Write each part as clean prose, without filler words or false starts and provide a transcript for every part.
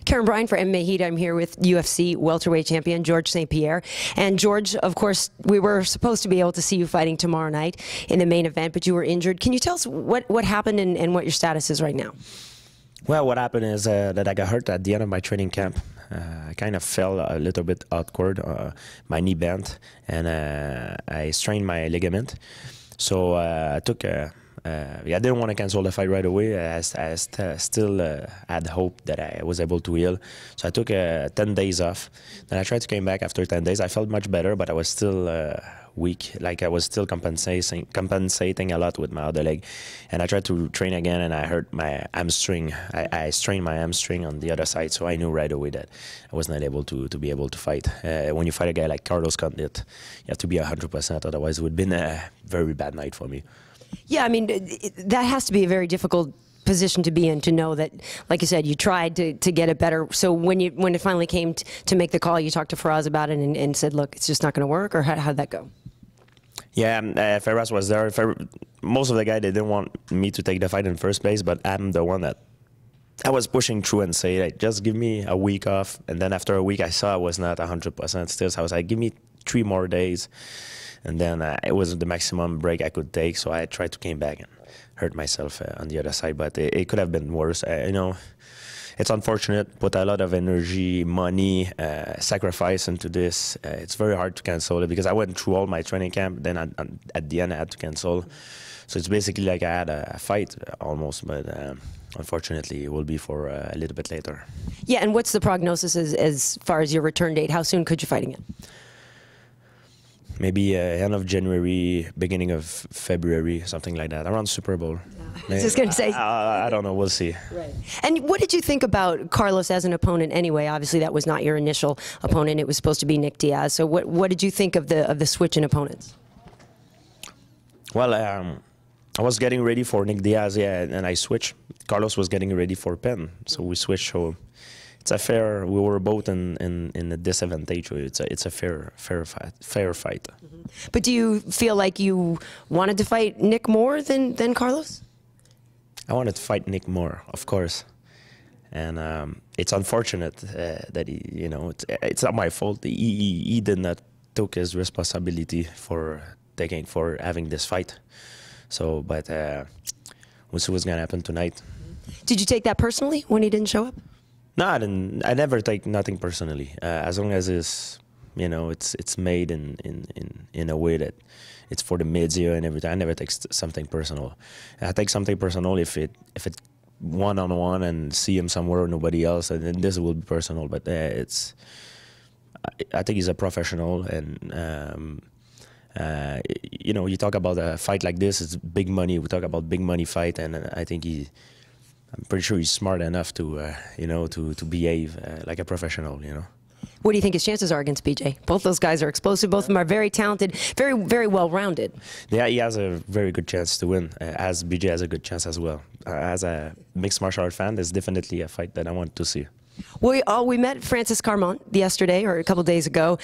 Karyn Bryant for MMA H.E.A.T. I'm here with UFC welterweight champion George St. Pierre. And George, of course, we were supposed to be able to see you fighting tomorrow night in the main event, but you were injured. Can you tell us what happened and what your status is right now? Well, what happened is that I got hurt at the end of my training camp. I kind of fell a little bit outward, my knee bent, and I strained my ligament. So I took I didn't want to cancel the fight right away. I still had hope that I was able to heal. So I took 10 days off. Then I tried to come back after 10 days. I felt much better, but I was still weak. Like I was still compensating a lot with my other leg. And I tried to train again, and I hurt my hamstring. I strained my hamstring on the other side, so I knew right away that I was not able to be able to fight. When you fight a guy like Carlos Condit, you have to be 100%, otherwise it would have been a very bad night for me. Yeah, I mean, that has to be a very difficult position to be in, to know that, like you said, you tried to get it better. So when it finally came to make the call, you talked to Faraz about it and said, look, it's just not going to work, or how'd that go? Yeah, Faraz was there. Most of the guys, they didn't want me to take the fight in the first place, but I'm the one that I was pushing through and say, like, just give me a week off. And then after a week, I saw I was not 100% still. So I was like, give me 3 more days. And then it was the maximum break I could take, so I tried to came back and hurt myself on the other side. But it could have been worse. You know, it's unfortunate. Put a lot of energy, money, sacrifice into this. It's very hard to cancel it because I went through all my training camp. Then at the end, I had to cancel. So it's basically like I had a fight almost, but unfortunately, it will be for a little bit later. Yeah, and what's the prognosis as far as your return date? How soon could you fight again? Maybe end of January, beginning of February, something like that, around Super Bowl. I was just going to say. I don't know. We'll see. Right. And what did you think about Carlos as an opponent anyway? Obviously, that was not your initial opponent. It was supposed to be Nick Diaz. So what did you think of the switch in opponents? Well, I was getting ready for Nick Diaz, yeah, and I switched. Carlos was getting ready for Penn, so we switched. So it's a fair. We were both in a disadvantage. It's a fair fight. Mm-hmm. But do you feel like you wanted to fight Nick more than Carlos? I wanted to fight Nick more, of course, and it's unfortunate that he, you know, it's not my fault. He did not took his responsibility for having this fight. So, but we'll see what's gonna happen tonight. Did you take that personally when he didn't show up? No, I didn't. I never take nothing personally. As long as it's, you know, it's made in a way that it's for the media and everything. I never take something personal. I take something personal if it one-on-one and see him somewhere or nobody else, and then this will be personal. But I think he's a professional, and you know, you talk about a fight like this, it's big money. We talk about big money fight, and I think I'm pretty sure he's smart enough to, you know, to behave like a professional, you know. What do you think his chances are against BJ? Both those guys are explosive. Both of them are very talented, very well-rounded. Yeah, he has a very good chance to win, as BJ has a good chance as well. As a mixed martial art fan, there's definitely a fight that I want to see. Well, we met Francis Carmont yesterday, or a couple days ago.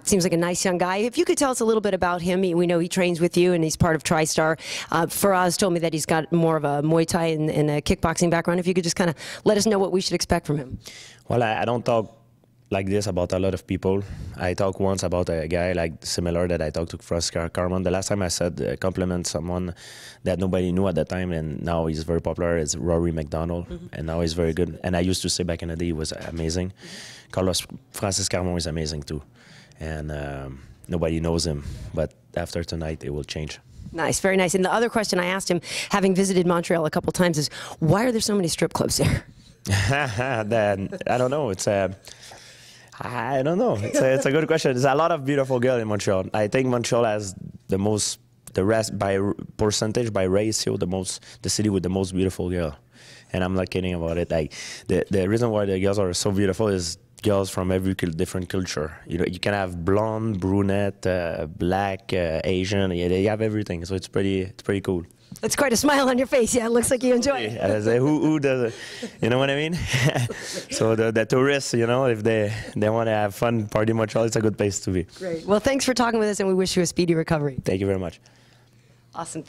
Seems like a nice young guy. If you could tell us a little bit about him. We know he trains with you, and he's part of TriStar. Faraz told me that he's got more of a Muay Thai and a kickboxing background. If you could just kind of let us know what we should expect from him. Well, I don't talk like this about a lot of people. I talked once about a guy like similar that I talked to Francis Carmont. The last time I said compliment someone that nobody knew at the time, and now he's very popular, is Rory McDonald, and now he's very good. And I used to say back in the day he was amazing. Francis Carmont is amazing too, and nobody knows him, but after tonight it will change. Nice, very nice. And the other question I asked him, having visited Montreal a couple times, is why are there so many strip clubs there? I don't know. I don't know. It's a good question. There's a lot of beautiful girls in Montreal. I think Montreal has the rest by percentage, by ratio, the city with the most beautiful girl. And I'm not kidding about it. Like the reason why the girls are so beautiful is girls from every different culture. You know, you can have blonde, brunette, black, Asian. Yeah, they have everything. So it's pretty cool. That's quite a smile on your face. Yeah, it looks like you enjoy it. Who does it? You know what I mean? So the tourists, you know, if they want to have fun, party in Montreal, it's a good place to be. Great. Well, thanks for talking with us, and we wish you a speedy recovery. Thank you very much. Awesome.